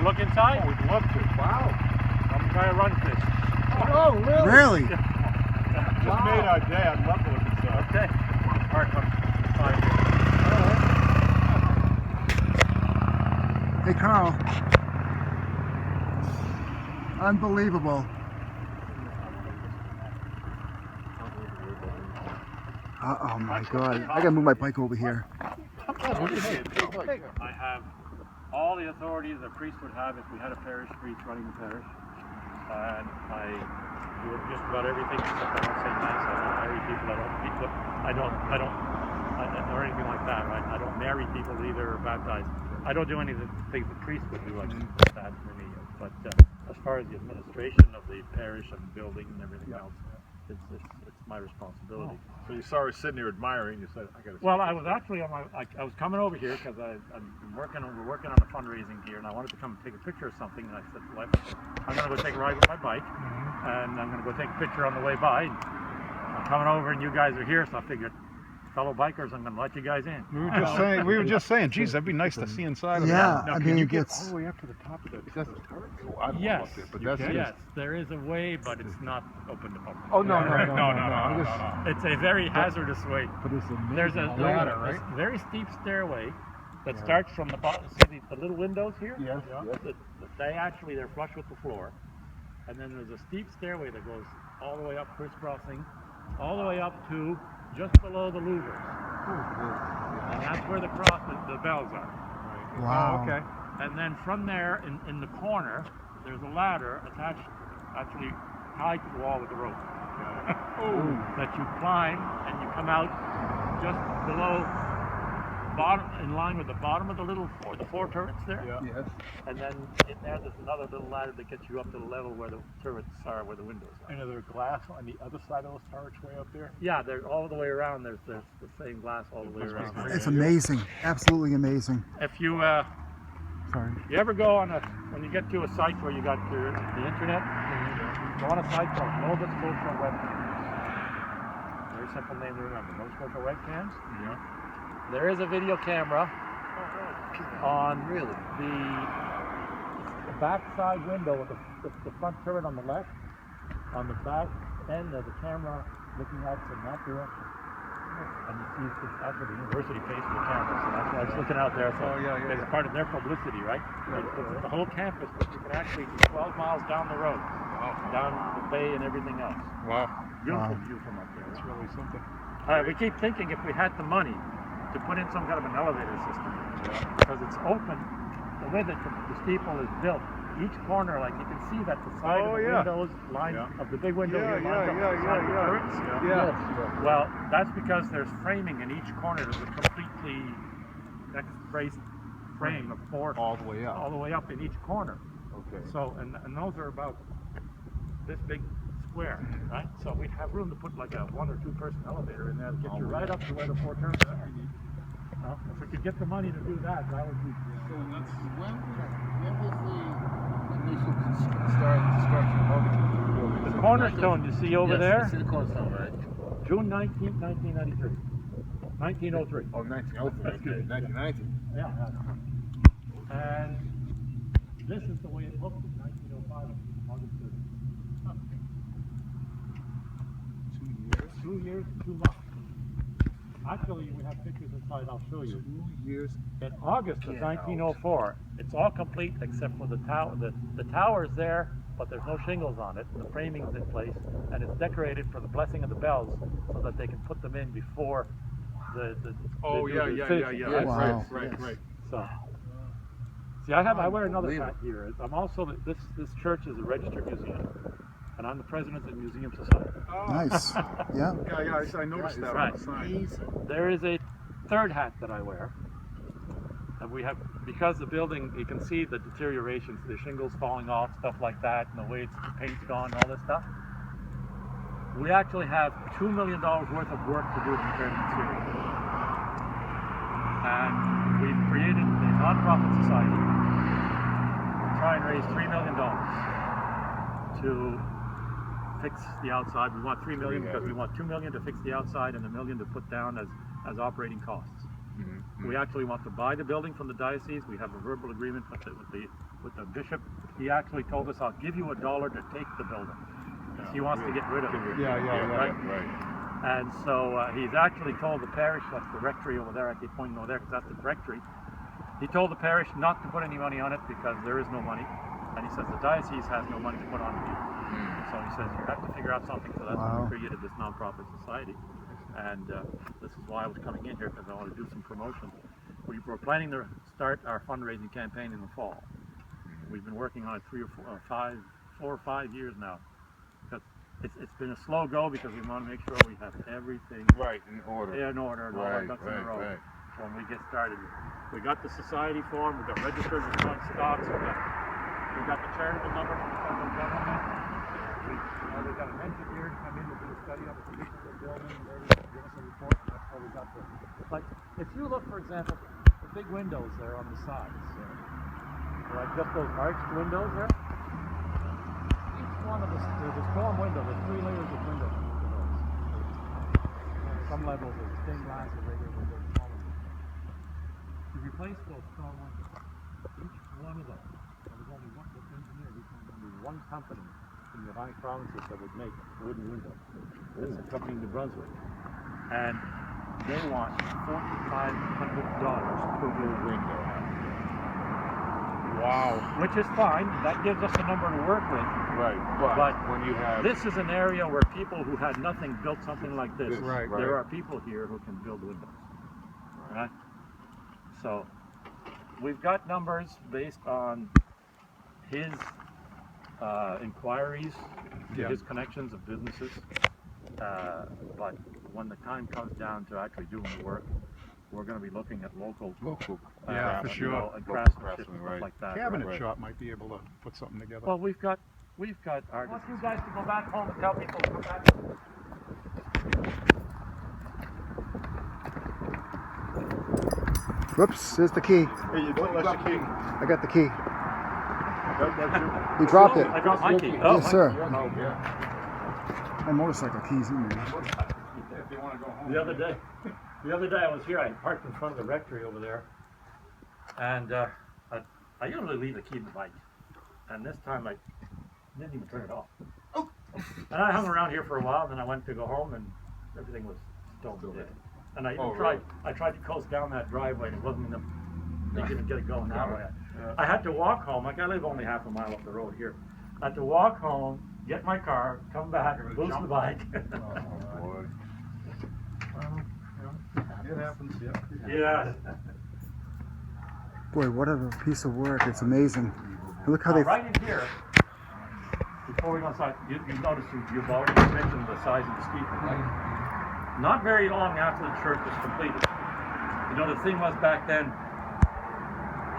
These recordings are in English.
want to look inside? Oh, we'd love to. Wow. I'm try to run fish. Oh, really? Really? Just made our day. I'd love to look inside. Okay. All right, come. Fine. Hey, Carl. Unbelievable. Oh my God. I gotta move my bike over here. I have all the authorities a priest would have if we had a parish priest running the parish. And I do just about everything except I don't say mass, I don't marry people, or anything like that, right? I don't marry people either or baptize. I don't do any of the things the priest would do, like that for me. But as far as the administration of the parish and building and everything else, it's my responsibility. So you saw her sitting here admiring. You said, "I got to." Well, I was actually on I was coming over here because we're working on a fundraising here, and I wanted to come and take a picture of something. And I said, well, I'm going to go take a ride with my bike, and I'm going to go take a picture on the way by. I'm coming over, and you guys are here, so I figured, fellow bikers, I'm going to let you guys in. We were just saying, geez, that'd be nice to see inside of Yeah, that. I Now, mean, you it get gets. all the way up to the top of that? Is that the turret? Oh, I don't know Yes, up there, but that's yes, there is a way, but it's not open to public. Oh, no. It's a very hazardous way. But it's There's a ladder, right? very steep stairway that Yeah. starts from the bottom. See the little windows here? Yes, yes. They're flush with the floor, and then there's a steep stairway that goes all the way up, crisscrossing, all the way up to just below the louvers, and that's where the bells are. Wow. Oh, okay. And then from there, in the corner, there's a ladder attached, actually tied to the wall with a rope. That you climb and you come out just below, in line with the bottom of the four turrets there. Yeah. Yes. And then in there's another little ladder that gets you up to the level where the turrets are, where the windows are. And are there glass on the other side of those turrets way up there? Yeah, they're all the way around. There's the same glass all the way around. It's amazing. Absolutely amazing. If you Sorry. you ever go when you get to a site where you got the internet, go on a site called Nova Scotia Webcams. Very simple name to remember. Nova Scotia Webcams. Yeah. There is a video camera on the back side window with the front turret on the left. On the back end of the camera looking out in that direction. And you see that's where the university pays for the camera, so that's why it's looking out there. So it's part of their publicity, right? It's the whole campus, but you can actually 12 miles down the road, down the bay and everything else. Wow. Beautiful view from up there. That's really something. We keep thinking if we had the money to put in some kind of an elevator system, because it's open, the way that the steeple is built, each corner, like you can see that the side of the windows line of the big window here lines up with the side of the turrets. Yeah. Well, that's because there's framing in each corner. There's a completely braced frame of four All the way up. all the way up in each corner. Okay. So and those are about this big square, right? So we'd have room to put like a 1 or 2 person elevator in there to get you right up to where the 4 turrets are. If we could get the money to do that, that would be. So when was the initial construction of The cornerstone you see over there, the cornerstone, right? June 19th, 1993. 1903. Oh, 1903. That's good. 1990. Yeah. And this is the way it looked in 1905, August 30th. 2 years, 2 months. Actually, we have pictures inside, I'll show you. 2 years. In August of 1904, it's all complete except for the tower. The tower's there, but there's no shingles on it. The framing's in place, and it's decorated for the blessing of the bells so that they can put them in before the Yeah. Wow. Right. So, see, I wear another hat here. I'm also this church is a registered museum, and I'm the president of the Museum Society. Nice. Yeah. Yeah, I noticed that on the sign. There is a third hat that I wear, and we have, because the building, you can see the deterioration, the shingles falling off, stuff like that, and the way the paint's gone, all this stuff. We actually have $2 million worth of work to do to repair the material. And we've created a non-profit society to try and raise $3 million to fix the outside. We want $3 million because we want $2 million to fix the outside and $1 million to put down as operating costs. We actually want to buy the building from the diocese. We have a verbal agreement with the bishop. He actually told us, I'll give you $1 to take the building. He wants to get rid of it. Right. And so he's actually told the parish, that's the rectory over there, I keep pointing over there because that's the rectory. He told the parish not to put any money on it because there is no money. And he says the diocese has no money to put on it either. So he says you have to figure out something, so that's why we created this non-profit society. And this is why I was coming in here, because I want to do some promotion. We were planning to start our fundraising campaign in the fall. We've been working on it 4 or 5 years now. Because it's been a slow go because we want to make sure we have everything in order. and all our ducks in a row. When we get started, we got the society form, we got registered with stocks, we got the charitable number from the federal government. We got an engineer to come in to do a study on the condition of the building and give us a report. That's how we got the. Like, if you look, for example, the big windows there on the sides, like just those arched windows there. Each one of the storm window, there's 3 layers of windows. Some levels of stained glass or regular windows, smaller windows. To replace those storm windows, each one of them, there was only one engineer, only one company in the United Provinces that would make wooden windows. It's a company in New Brunswick. And they want $4,500 per window. Wow. Which is fine. That gives us a number to work with. Right. But when you have this is an area where people who had nothing built something like this. Right. There are people here who can build windows. Right? So we've got numbers based on his inquiries, his connections of businesses. But when the time comes down to actually doing the work, we're going to be looking at local Yeah, for you sure. know, and craftsmanship and stuff like that. Cabinet shop might be able to put something together. Well, we've got artists. I want you guys to go back home and tell people to come back. Whoops, there's the key. Hey, you don't let the key. I got the key. That's you. He dropped it. I dropped my key. Oh, Yes, sir. Oh, yeah. My motorcycle keys in there. If you want to go home. The other day I was here. I parked in front of the rectory over there, and I usually leave the key in the bike, and this time I didn't even turn it off. And I hung around here for a while, and then I went to go home, and everything was stone dead. And I even I tried to coast down that driveway, and it wasn't enough. They didn't get it going that way. I had to walk home. Like I live only half a mile up the road here. I had to walk home, get my car, come back, boost the bike. Boy. It happens, Yeah. Boy, what a piece of work. It's amazing. And look how they... Right in here, before we go inside, you notice you've already mentioned the size of the steeple, right? Not very long after the church was completed. You know, the thing was back then,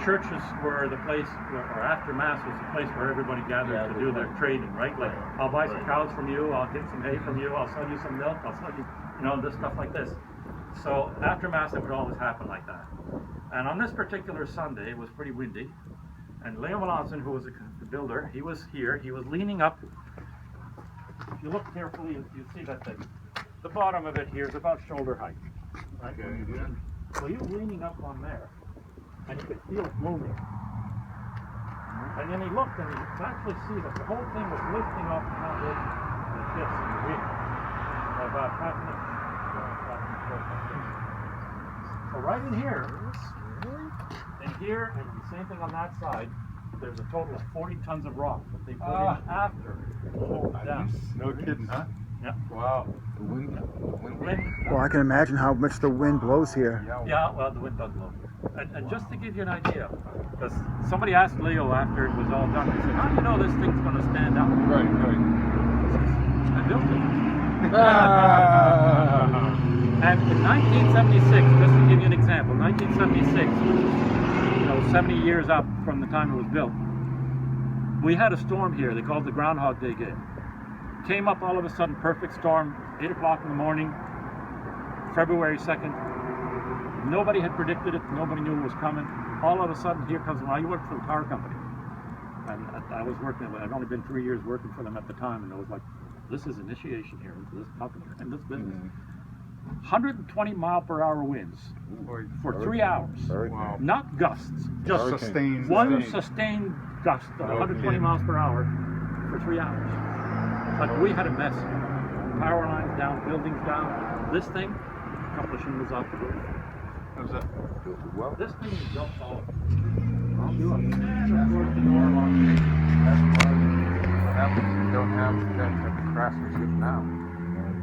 churches were the place, or after Mass was the place where everybody gathered to do their trading, right? Like, I'll buy some cows from you, I'll get some hay from you, I'll sell you some milk, I'll sell you, you know, this stuff like this. So after Mass, it would always happen like that. And on this particular Sunday, it was pretty windy. And Leo Melanson, who was the builder, he was here. He was leaning up. If you look carefully, you see that the bottom of it here is about shoulder height. Right? Okay, So he was leaning up on there, and you could feel it moving. And then he looked, and you could actually see that the whole thing was lifting off the foundation like this in the wind. About half an inch. So right in here, and here, and the same thing on that side, there's a total of 40 tons of rock that they put in after to hold it down. No kidding, huh? Yeah. Wow. The wind. Well, I can imagine how much the wind blows here. Yeah, well, the wind does blow. And just to give you an idea, because somebody asked Leo after it was all done, they said, how do you know this thing's going to stand up? Right. I built it. And in 1976, just to give you an example, 1976, which is, 70 years up from the time it was built, we had a storm here. They called it the Groundhog Day gale. Came up all of a sudden, perfect storm, 8 o'clock in the morning, February 2nd. Nobody had predicted it. Nobody knew it was coming. All of a sudden, here comes, I worked for the power company. And I was working, I'd only been 3 years working for them at the time, and I was like, this is initiation here into this company, in this business. 120 mile per hour winds for 3 hours. Wow. Not gusts, just Hurricane. Sustained. one sustained gust of 120 miles per hour for 3 hours. But we had a mess. Power lines down, buildings down. This thing, a couple of shingles off the roof. How's that? Built it well. This thing is jumped off. Well, Sure. And of course the door locked. that's what happens. You don't have that type of craftsmanship now. You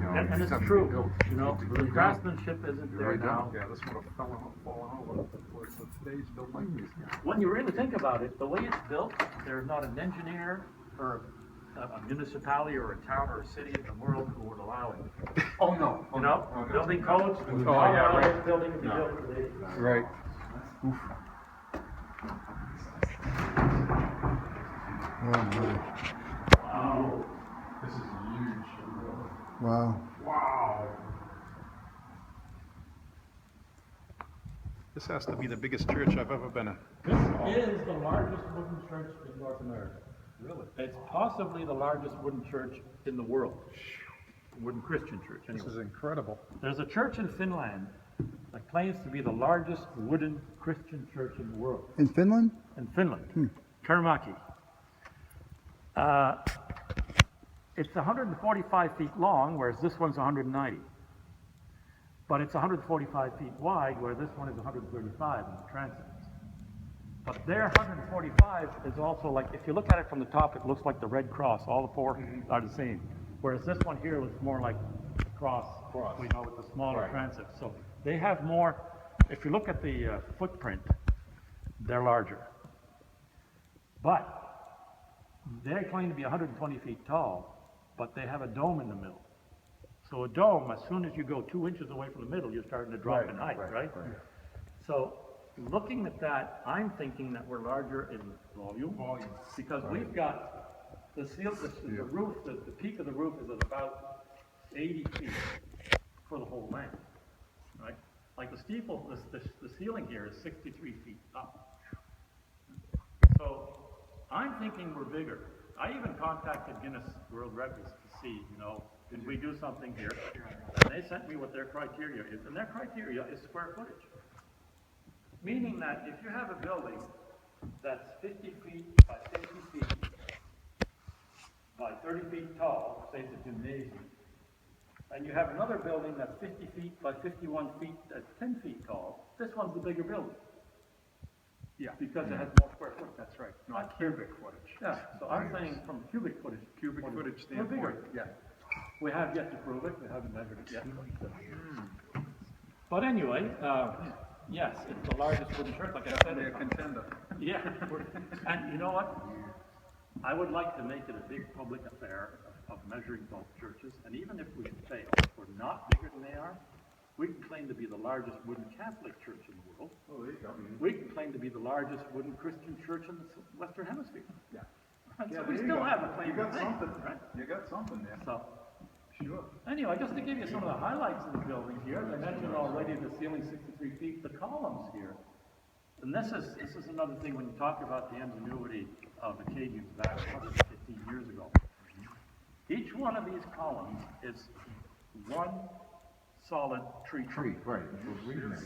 know, And it's something true, built. you know, It's the really craftsmanship isn't You're there right now. down. Yeah, this would have fallen over if today's built like this. When you really think about it, the way it's built, there's not an engineer or a municipality or a town or a city in the world who would allow it. Oh, no. You know, Oh, no. building codes, yeah, right. building to be built today. Right. Oh my. Wow. This is huge. Wow. Wow. This has to be the biggest church I've ever been in. This is the largest wooden church in North America. Really? It's possibly the largest wooden church in the world. Wooden Christian church, This anyway. is incredible. There's a church in Finland that claims to be the largest wooden Christian church in the world. In Finland? In Finland, Karamäki. It's 145 feet long, whereas this one's 190. But it's 145 feet wide, where this one is 135 in the transepts. But their 145 is also like, if you look at it from the top, it looks like the Red Cross. All the four are the same. Whereas this one here looks more like a cross, you know, with the smaller transepts. So they have more, if you look at the footprint, they're larger. But they claim to be 120 feet tall, but they have a dome in the middle. So a dome, as soon as you go 2 inches away from the middle, you're starting to drop in height, right? So looking at that, I'm thinking that we're larger in volume. Because we've got the roof, the peak of the roof is at about 80 feet for the whole length, right? Like the steeple, the ceiling here is 63 feet up. So I'm thinking we're bigger. I even contacted Guinness World Records to see, you know, can we do something here? And they sent me what their criteria is, and their criteria is square footage. Meaning that if you have a building that's 50 feet by 50 feet by 30 feet tall, say it's a gymnasium, and you have another building that's 50 feet by 51 feet that's 10 feet tall, this one's the bigger building. Yeah. Because it has more square footage. That's right. Not cubic footage. Yeah, so I'm saying from cubic footage. Cubic footage we're standpoint. bigger. Yeah. We have yet to prove it, we haven't measured it yet. But anyway, yes, it's the largest wooden church, like I said. A contender. Yeah, and you know what? I would like to make it a big public affair of measuring both churches, and even if we fail, if we're not bigger than they are, we can claim to be the largest wooden Catholic church in the world. Oh, there you go. We can claim to be the largest wooden Christian church in the Western Hemisphere. Yeah. And Yeah, so we there you still go. have a claim You to got fame, something. right? You got something there. So, Sure. anyway, just to give you some of the highlights of the building here, as I mentioned already, the ceiling 63 feet, the columns here. And this is another thing when you talk about the ingenuity of Acadians back 115 years ago. Each one of these columns is one solid tree trunk. Right.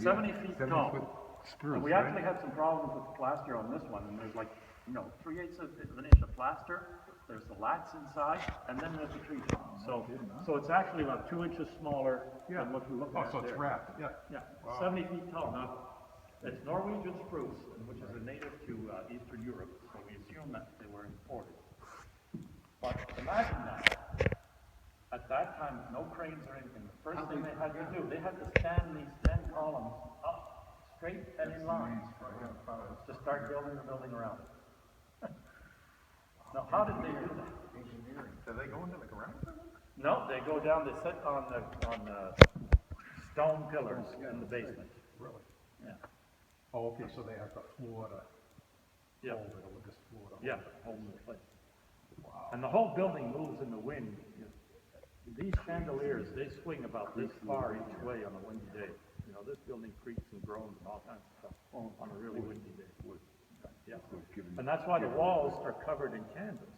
70 feet tall. Spruce, And we right? actually had some problems with the plaster on this one, and there's like, you know, 3/8 of an inch of plaster, there's the lats inside, and then there's the tree trunk. So it's actually about 2 inches smaller than what we're looking Oh, at so it's there. wrapped. Yeah. Yeah, 70 feet tall. Now, it's Norwegian spruce, which is a native to Eastern Europe, so we assume that they were imported. But imagine that. At that time, no cranes or anything. The first thing they had to do, they had to stand these 10 columns up, straight and in line, to start building the building around it. Now, how did they do that? Engineering. Do they go into the ground? No, they go down, they sit on the stone pillars in the basement. Really? Yeah. Oh, okay, so they have the floor to Yeah. hold it, or this floor to hold Yeah, it. whole new place. And the whole building moves in the wind. These chandeliers, they swing about this far each way on a windy day. You know, this building creaks and groans and all kinds of stuff on a really windy day. Yeah. And that's why the walls are covered in canvas.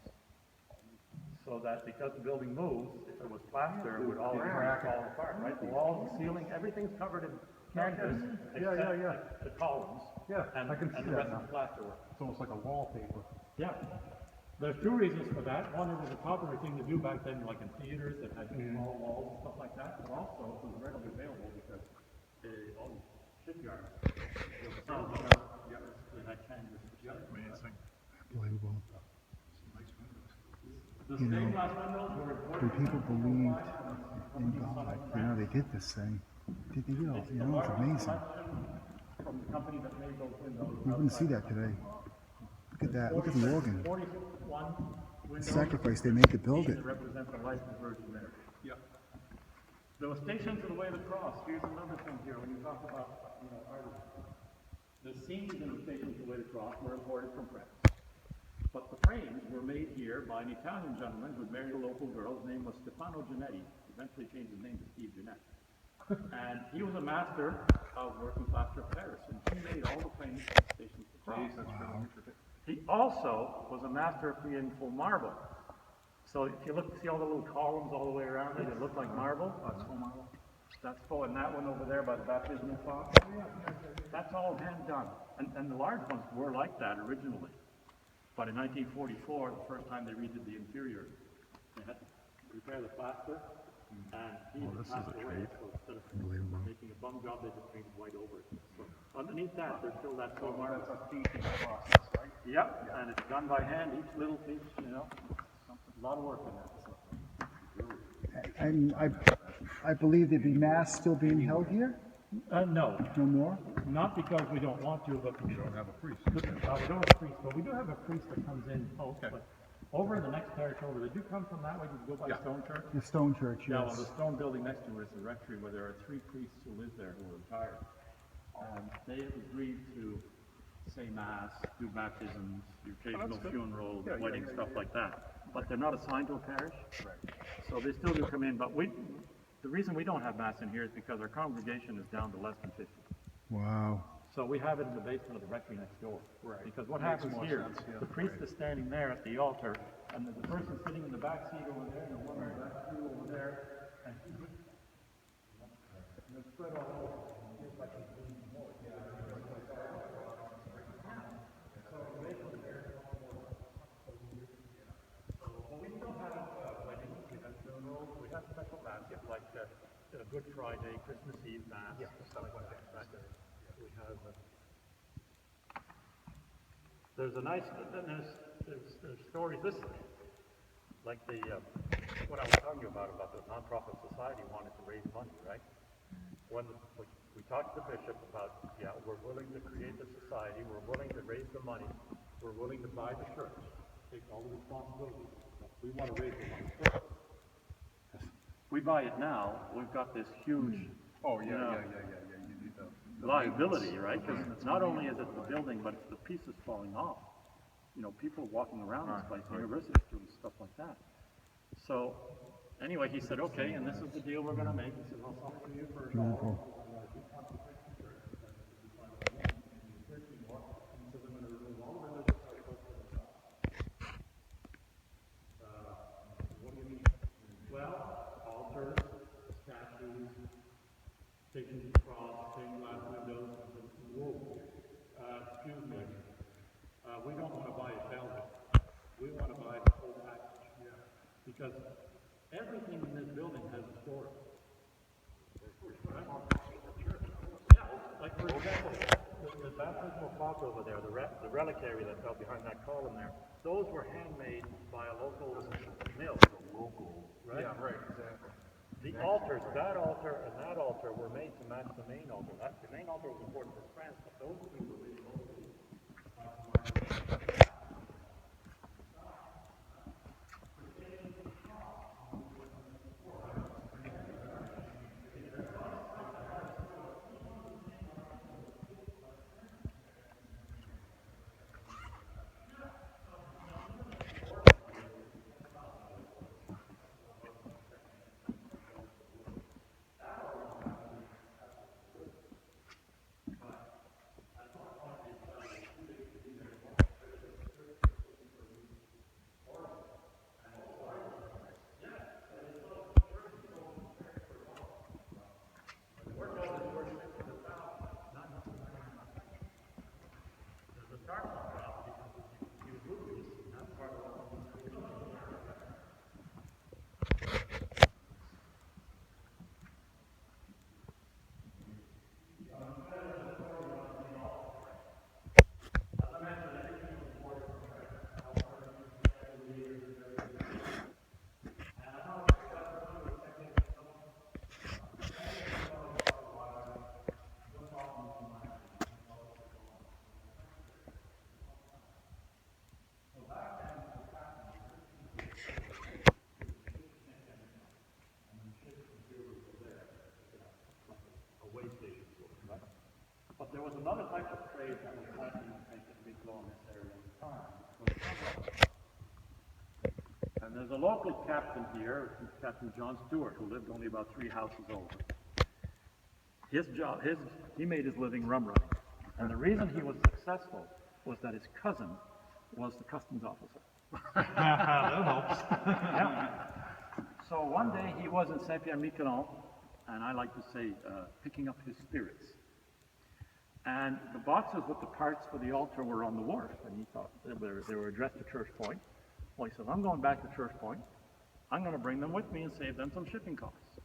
so that because the building moves, if it was plaster, it would all fall apart, right? The walls, the ceiling, everything's covered in canvas, except the columns. Yeah, and, I can see and the that rest now. is plasterwork. It's almost like a wallpaper. Yeah. There's two reasons for that. One, it was a popular thing to do back then, like in theaters that had small walls and stuff like that, but also it was readily available because all the shipyards, they had canvas for sale. Amazing. Unbelievable. The You know, stained glass windows were important. When people believed in God, you know, they did this thing. They did it all. You know, it's amazing. From the company that made those windows. You wouldn't see that today. Look at that. Look at the organ. 41 The windows. sacrifice they made to build it. That represent the life of the Virgin Mary. Yeah. There were Stations of the Way of the Cross. Here's another thing here when you talk about, art. The scenes in the Stations of the Way of the Cross were imported from France. But the frames were made here by an Italian gentleman who married a local girl. His name was Stefano Giannetti. Eventually changed his name to Steve Jeanette. And he was a master of working plaster of Paris, and he made all the frames for the Stations of the Cross. That's really intricate. He also was a master of creating full marble. So if you look, see all the little columns all the way around it, it look like marble. That's full marble. That's full, and that one over there by the baptismal font, that's all hand done. And the large ones were like that originally. But in 1944, the first time they redid the interior, they had to repair the plaster, and he passed away. So instead of making a bum job, they just painted white over it. So underneath that, there's still that full marble. That's a painting process, right? Yep, and it's done by hand, each little piece, a lot of work in that. And I believe there'd be mass still being held here. No, No more. not because we don't want to, but You don't have a priest. we don't have a priest, but we do have a priest that comes in. Okay. But over in the next parish over, they do come from that way. Did you go by Stone Church? The stone church, Yeah, well, the yes. stone building next to it is the rectory where there are 3 priests who live there who are retired. They have agreed to say mass, do baptisms, the occasional funeral, wedding, stuff like that. But they're not assigned to a parish, so they still do come in. But the reason we don't have mass in here is because our congregation is down to less than 50. Wow. So we have it in the basement of the rectory next door. Right. Because what Makes happens more here, sense, yeah. the priest is standing there at the altar, and there's a person sitting in the back seat over there, and the one in the back seat over there, and they're spread all over. It's like he's doing some more. But we still have weddings, we have funerals, we have special mass, like Good Friday, Christmas Eve Mass, stuff like that. We have. There's a nice. There's stories. This, like what I was telling you about the nonprofit society wanted to raise money, right? When we talked to the bishop about, we're willing to create the society, we're willing to raise the money, we're willing to buy the church, take all the responsibility. We want to raise the money first. We buy it now, we've got this huge Oh, yeah. You need the liability, right? Because not only is it the building, but it's the pieces falling off. People walking around this place, university students, stuff like that. So, anyway, he said, okay, and this is the deal we're going to make. He said, I'll sell it to you for $1. Beautiful. What do you mean? Well, altars, statues, Stations of the Cross, stained glass windows, whoa. Excuse me. We don't want to buy a velvet. We want to buy the whole package. Because everything in this building has a story. Right? Yeah, like for example, the baptismal font over there, the reliquary that fell behind that column there, those were handmade by a local mill. Right? Yeah, right, exactly. The altars, that altar and that altar were made to match the main altar. The main altar was important for France, but those two were really locally. trade that was happening, I think, in Wicklow in this area at the time. Was contraband. And there's a local captain here, Captain John Stewart, who lived only about 3 houses over. His job, he made his living rum running. And the reason he was successful was that his cousin was the customs officer. That helps. Yeah. So one day he was in Saint-Pierre-Miquelon, and I like to say, picking up his spirits. And the boxes with the parts for the altar were on the wharf, and he thought they were addressed to Church Point. Well, he said, I'm going back to Church Point. I'm going to bring them with me and save them some shipping costs.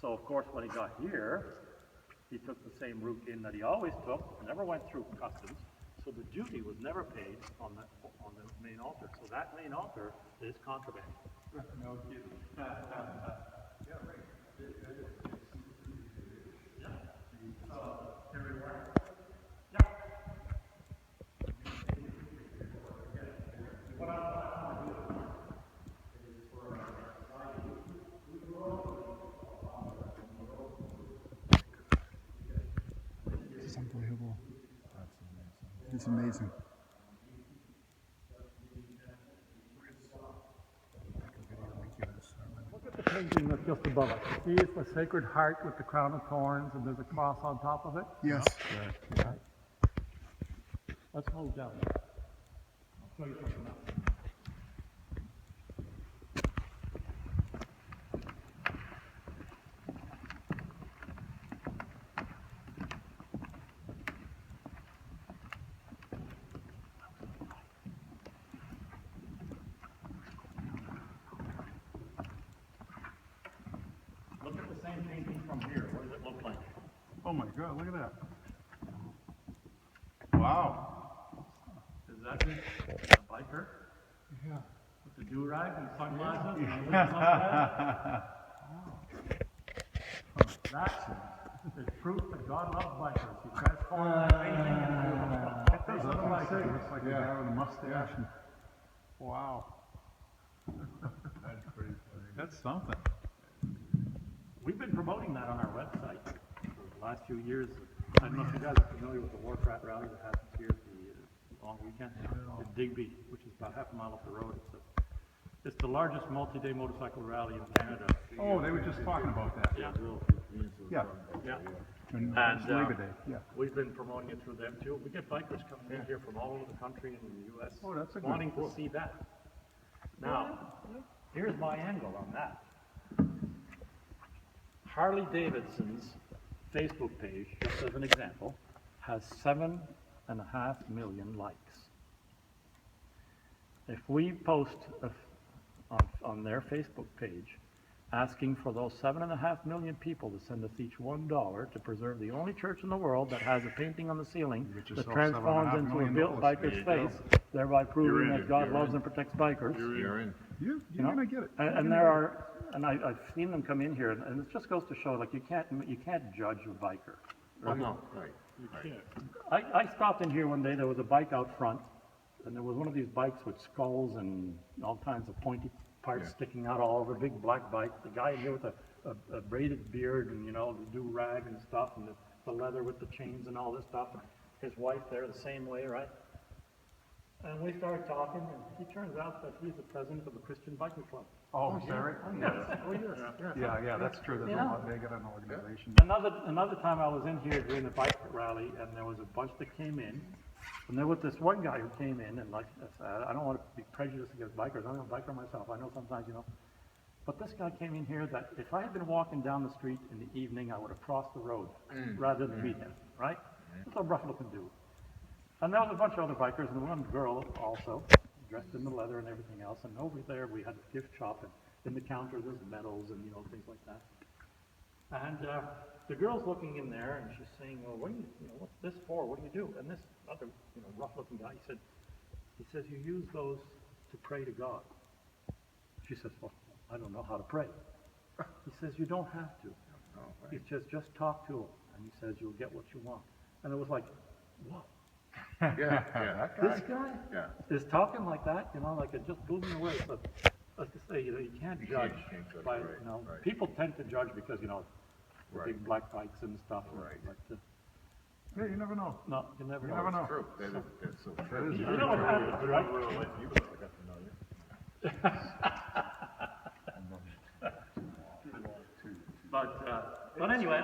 So, of course, when he got here, he took the same route in that he always took, never went through customs, so the duty was never paid on the main altar. So that main altar is contraband. No kidding. Everywhere. This is unbelievable. It's amazing. Look at the painting that's just above us. See, it's the Sacred Heart with the crown of thorns, and there's a cross on top of it. Yes. Right. Let's hold down. I'll show you something else. Look at the same painting from here. What does it look like? Oh my God, look at that. Wow. Is that a biker? Yeah. With the do-rag and sunglasses and the wings on that? That is proof that God loves bikers. He transformed that painting into That's what I say. Looks like a guy with a mustache. And, wow. That's pretty funny. That's something. We've been promoting that on our website for the last few years. I don't know if you guys are familiar with the Warcraft rally that happens here at the long weekend in Digby, which is about half a mile up the road. It's the largest multi-day motorcycle rally in Canada. Oh, they were just talking about that. Yeah. Yeah. Yeah. And And it's Labor Day. Yeah. we've been promoting it through them too. We get bikers coming in here from all over the country and in the U.S. Oh, that's a good wanting quote. to see that. Now, here's my angle on that. Harley Davidson's Facebook page, just as an example, has 7.5 million likes. If we post on their Facebook page asking for those 7.5 million people to send us each $1 to preserve the only church in the world that has a painting on the ceiling Get that yourself transforms $7.5 into a million. built There biker's you go. face, thereby proving in, that God you're loves in. and protects bikers. You're in. You're You know? gonna get it. And there are, and I've seen them come in here, and it just goes to show, like, you can't judge a biker. Oh, no, right. I stopped in here one day, there was a bike out front, and there was one of these bikes with skulls and all kinds of pointy parts sticking out all over, big black bike. The guy in here with a braided beard and, you know, the do-rag and stuff, and the leather with the chains and all this stuff, and his wife there the same way, right? And we started talking, and he turns out that he's the president of a Christian biking club. Oh, is that right? Yes. Oh, yes. Yeah, that's true. There's a Yeah. lot. They got an organization. Another time I was in here during the bike rally, and there was a bunch that came in, and there was this one guy who came in, and like I don't want to be prejudiced against bikers. I'm a biker myself. I know sometimes, you know, but this guy came in here that if I had been walking down the street in the evening, I would have crossed the road rather than meet him. Right? It's a rough-looking dude. And there was a bunch of other bikers, and one girl also, dressed in the leather and everything else. And over there, we had a gift shop, and in the counter, there's medals and, you know, things like that. And the girl's looking in there, and she's saying, "Well, what do you know, what's this for? What do you do?" And this other, you know, rough-looking guy, he says, "You use those to pray to God." She says, "Well, I don't know how to pray." He says, "You don't have to." He says, "Just talk to him," and he says, "You'll get what you want." And it was like, whoa. Yeah. This guy Yeah. is talking like that, you know, like it just blew me away. So, like I say, you know, you can't judge can't judge, by, right, you know, right. people tend to judge because, you know, the Right. big black bikes and stuff. Right. But Yeah, you never know. No, you never You know. never know. True. That's so true. You know what happens, right? But anyway,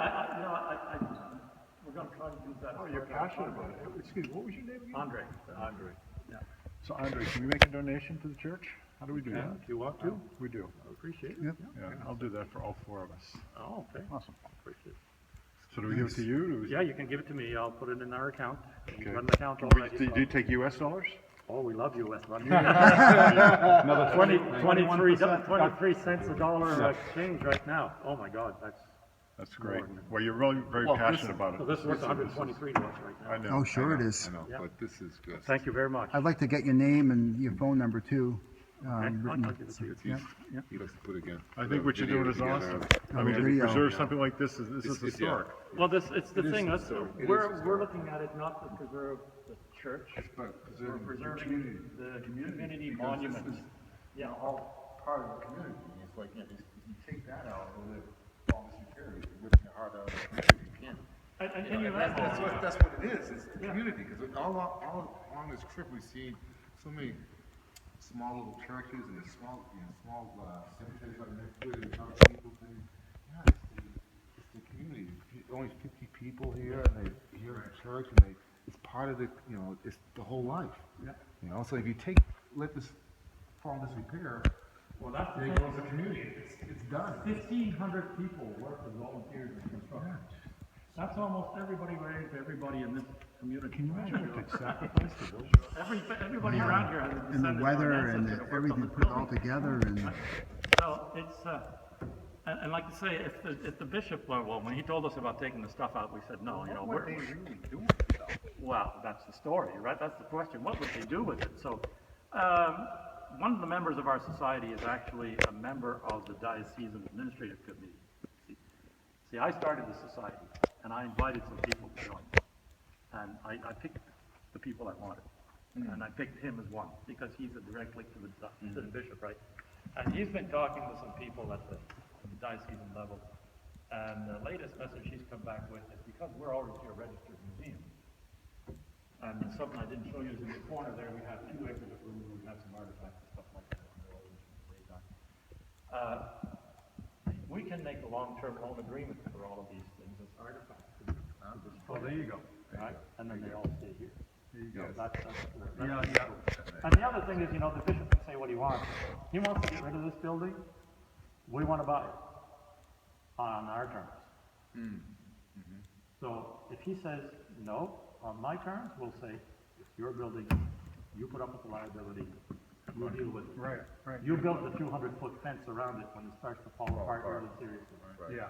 we're going to try and use that. Oh, you're passionate about it. Excuse me, what was your name again? Andre. Andre. Yeah. So Andre, can we make a donation to the church? How do we do that? If you want to. We do. I appreciate it. Yep. Yeah, I'll do that for all four of us. Oh, okay. Awesome. Appreciate it. So do we give it to you? Do we- Yeah, you can give it to me. I'll put it in our account. We Okay. run the account already. Do you take US dollars? Oh, we love US money. Another 23 cents a dollar exchange right now. Oh my God, That's great. Well, you're really very passionate about so it. this is worth 123 to us right now. I know. Oh, sure it is. I know, Yeah. but this is good. Thank you very much. I'd like to get your name and your phone number too. Okay, I'll Written. give it to you. He likes to put again. I think what you're doing is awesome. I mean, to video. preserve something like this is It's- historic. Well, it's the thing. It is We're historic. looking at it not to preserve the church, But we're preserving the community monuments. Yeah, all part of the community. It's like, if you take that out, all this repair, you're ripping your heart out of the community. You can't. And you have That's what it is. It's the community. Because all on this trip, we've seen so many small little churches and small cemeteries like next to it and other people thing. Yeah, it's the community. Only 50 people here, and they here at church, and it's part of the, it's the whole life. Yeah. So if you let this fall in this repair, Well, that's the there thing. goes the community. It's done. 1,500 people work as volunteers in construction. That's almost everybody related to everybody in this community. Can you imagine what they sacrificed to build? Everybody around here has a And the descendant or weather an and ancestor that worked on everything this put all building. together and So it's, and like I say, if the bishop, well, when he told us about taking the stuff out, we said, no, What they really do? well, that's the story, right? That's the question. What would they do with it? So, one of the members of our society is actually a member of the Diocesan Administrative Committee. See, I started the society, and I invited some people to join. And I picked the people I wanted. And I picked him as one, because he's a direct link to the bishop, right? And he's been talking to some people at the diocesan level. And the latest message he's come back with is because we're already a registered museum. And something I didn't show you is in the corner there, we have 2 exhibit rooms, we have some artifacts and stuff like that on the walls and we can make a long-term loan agreement for all of these things as artifacts. Oh, there you go. Right? And then they all stay here. There you go. That's Yeah. And the other thing is, the bishop can say what he wants. He wants to get rid of this building. We want to buy it on our terms. So if he says no, on my terms, we'll say, it's your building, you put up with the liability, we'll deal with it. Right. You built the 200-foot fence around it when it starts to fall apart really seriously. Yeah.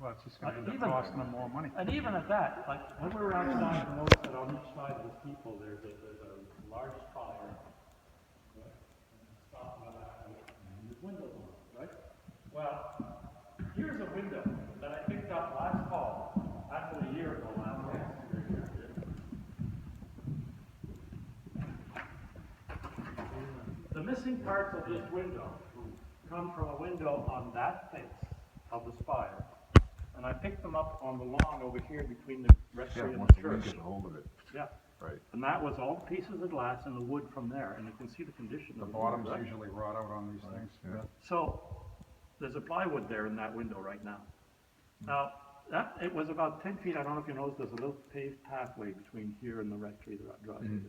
Well, it's just going to end up Even- costing them more money. And even at that, like, when we were outside, you notice that on each side of the steeple, there's a large spire. Right? And it's stopped by that, and there's windows on it, right? Well, here's a window that I picked up last fall, actually a year ago last fall. The missing parts of this window come from a window on that face of the spire. And I picked them up on the lawn over here between the rectory and Once the the wind church. gets a hold of it. Yeah. Right. And that was all pieces of glass and the wood from there, and you can see the condition The of bottoms wood, right? usually rot out on these things. Yeah. So, there's a plywood there in that window right now. Now, it was about 10 feet, I don't know if you noticed, there's a little paved pathway between here and the rectory that drives it.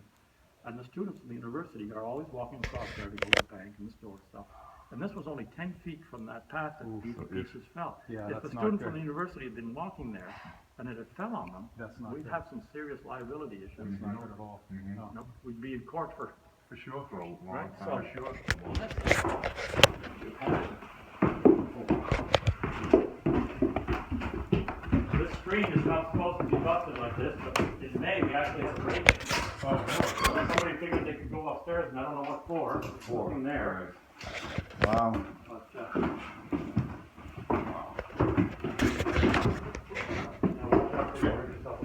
And the students in the university are always walking across there to go to the bank and store stuff. And this was only 10 feet from that path that these pieces fell. Yeah, If a that's not student from good. the university had been walking there, and it had fell on them, That's not we'd good. have some serious liability issues. It's not good at all. No. No, we'd be in court for sure. For a long Right, time. so- This screen is not supposed to be busted like this, but in May we actually had a break. Somebody figured they could go upstairs, and I don't know what for. Looking there. wow. But, now watch out for your yourself.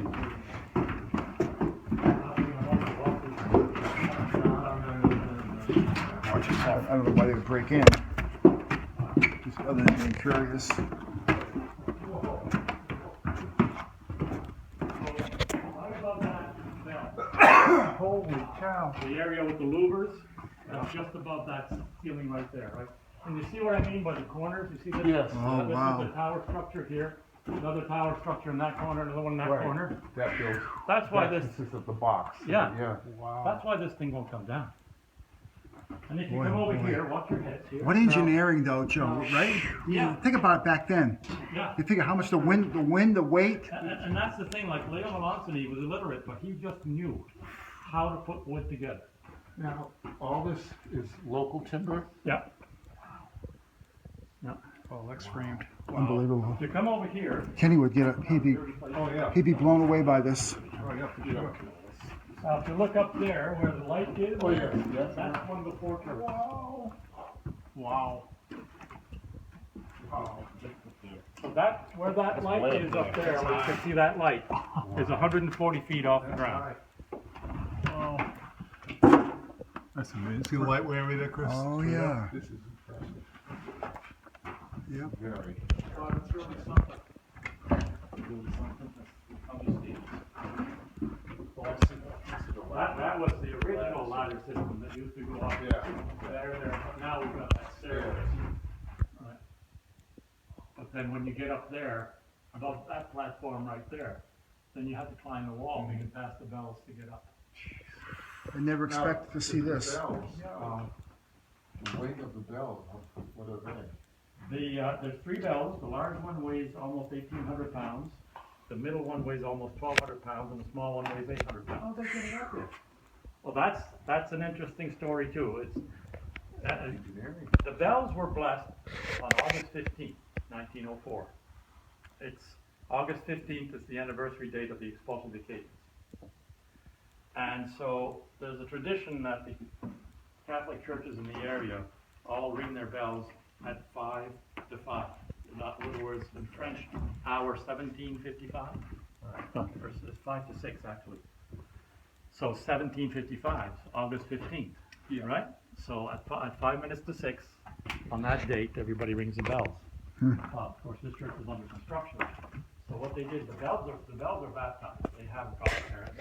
I don't know why they would break in. Just other than being curious. Holy cow. The area with the louvers, that's just above that ceiling right there, right? And you see what I mean by the corners? You see this? Yes. Oh, This wow. is the tower structure here, another tower structure in that corner, another one in that Right. corner. That builds. That's why that this, consists of the box. Yeah. Yeah. Wow. that's why this thing won't come down. And if you Boy, come over boy. here, watch your heads here. What engineering though, Joe, right? Yeah. Think about it back then. Yeah. You figure how much the wind, the weight. And that's the thing, like Leo Melanson, he was illiterate, but he just knew how to put wood together. Now, all this is local timber? Yeah. Yeah. Oh, X framed. Unbelievable. If you come over here, Kenny would Oh, yeah. he'd be blown away by this. Oh, yeah, for sure. if you look up there where the light is, Oh, yeah. Yeah. that's one of the four turrets. Wow. So that, where that light is up there, where you can see that light, is 140 feet off the ground. That's amazing. See the light way over there, Chris? Oh yeah. This is impressive. Yep. Very. Well, it's really something. Really something. How do you see it? That was the original ladder system that used to go up there, but now we've got that stairway. Right. But then when you get up there, above that platform right there, then you have to climb the wall to get past the bells to get up. I never expected to see this. The weight of the bells, what are they? There's three bells. The large one weighs almost 1,800 pounds. The middle one weighs almost 1,200 pounds, and the small one weighs 800 pounds. How did they get it up there? Well, that's an interesting story too. It's the bells were blessed on August 15th, 1904. It's August 15th is the anniversary date of the expulsion of the Acadians. And so there's a tradition that the Catholic churches in the area all ring their bells at 5 to 5. In other words, in French, hour 17:55. Or it's 5 to 6 actually. So 17:55, August 15th, right? So at 5 minutes to 6, on that date, everybody rings the bells. Of course, this church was under construction. So what they did, the bells are baptized. They have a godparent.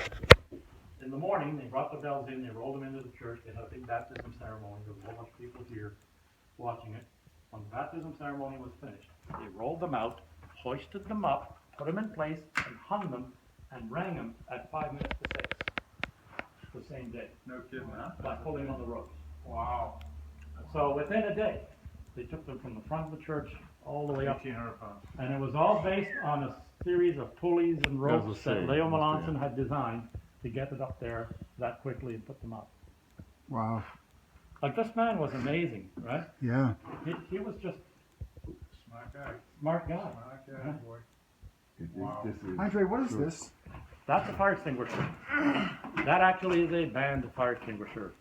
In the morning, they brought the bells in, they rolled them into the church, they had a big baptism ceremony. There was a whole bunch of people here watching it. When the baptism ceremony was finished, they rolled them out, hoisted them up, put them in place, and hung them, and rang them at 5 minutes to 6 the same day. No kidding, huh? By pulling on the ropes. Wow. So within a day, they took them from the front of the church all the way up. 1,800 pounds. And it was all based on a series of pulleys and ropes that Leo Melanson yeah. had designed to get it up there that quickly and put them up. Wow. Like, this man was amazing, right? Yeah. He was just Smart guy. smart guy. Smart guy, boy. Wow. This is Andre, what is this? That's a fire extinguisher. That actually is a band fire extinguisher.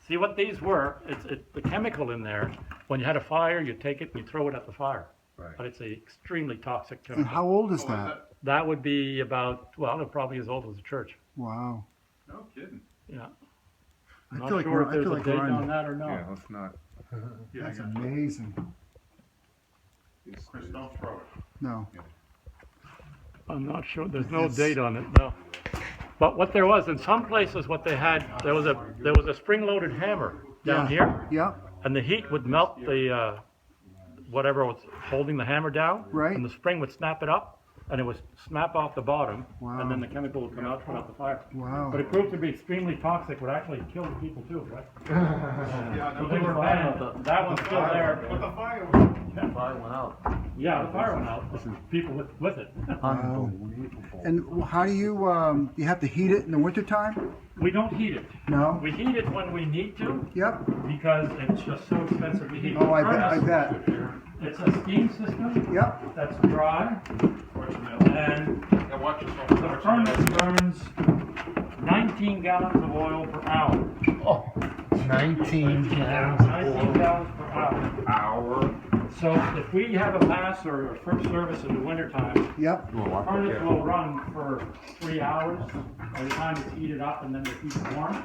See what these were? It's the chemical in there. When you had a fire, you take it and you throw it at the fire. Right. But it's a extremely toxic And chemical. how old is Oh, that? That would be about, well, they're probably as old as the church. Wow. No kidding. Yeah. I Not feel like sure we're, if I there's feel a like date we're on on. that or not. Yeah, let's not. That's amazing. Chris, don't throw it. No. I'm not sure. There's no It's- date on it, no. But what there was, in some places, what they had, there was a spring-loaded hammer down here, Yeah. and the heat would melt the whatever was holding the hammer down, Right. and the spring would snap it up, and it would snap off the bottom, Wow. and then the chemical would come out, put out the fire. Wow. But it proved to be extremely toxic, would actually kill the people too, right? Yeah, So they were banned. That one's still there. But the fire. Yeah, the fire went out. People with it. Wow. And how do you have to heat it in the wintertime? We don't heat it. No? We heat it when we need to, Yep. because it's just so expensive to heat. Oh, I Furnace, bet. It's a steam system Yep. that's dry, and Yeah, watch yourself. the furnace burns 19 gallons of oil per hour. 19 19 gallons per hour. So if we have a mass or a first service in the wintertime, Yep. the furnace will run for 3 hours by the time it's heated up, and then they keep it warm.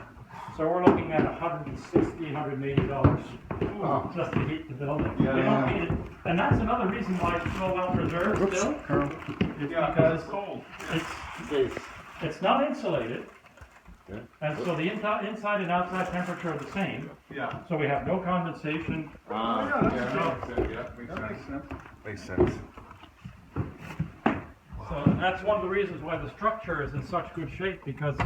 So we're looking at $160, $180 just to heat the building. We don't heat it. And that's another reason why it's so well preserved still. Carl. It's Yeah, because it's cold. it's not insulated, And so the inside and outside temperature are the same, Yeah. so we have no condensation. That makes sense. Makes sense. So that's one of the reasons why the structure is in such good shape, because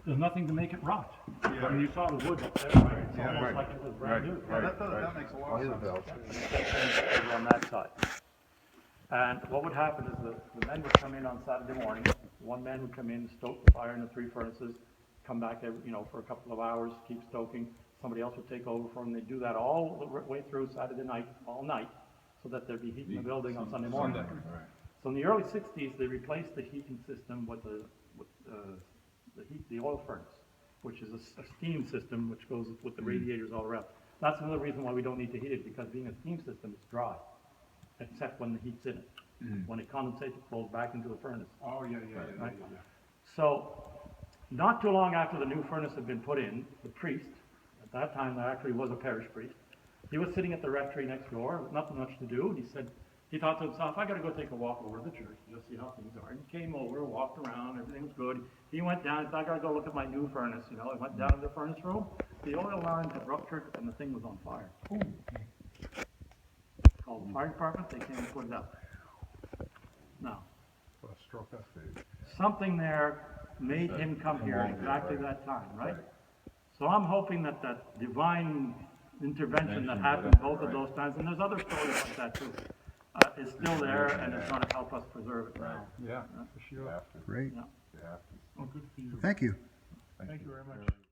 there's nothing to make it rot. Yeah. I mean, you saw the wood up there, right? It's Yeah, almost right. like it was brand new. Yeah, that makes a lot of sense. Over on that side. And what would happen is the men would come in on Saturday morning. One man would come in, stoke the fire in the 3 furnaces, come back for a couple of hours, keep stoking. Somebody else would take over for them. They'd do that all the way through Saturday night, all night, so that there'd be heat in the building on Sunday morning. So in the early 60s, they replaced the heating system with the oil furnace, which is a steam system which goes with the radiators all around. That's another reason why we don't need to heat it, because being a steam system, it's dry, except when the heat's in it. When it condensates, it flows back into the furnace. Oh, yeah. So, not too long after the new furnace had been put in, the priest, at that time there actually was a parish priest, he was sitting at the rectory next door with nothing much to do, and he thought to himself, I gotta go take a walk over to the church, just see how things are. And he came over, walked around, everything was good. He went down, he thought, I gotta go look at my new furnace, He went down to the furnace room, the oil line had ruptured and the thing was on fire. Called the fire department, they came and put it out. Now, What a stroke that's big. something there made him come here at exactly that time, right? So I'm hoping that that divine intervention that happened both of those times, and there's other stories like that too, is still there and it's going to help us preserve it now. Yeah, for sure. Great. Yeah. Well, good for you. Thank you. Thank you very much.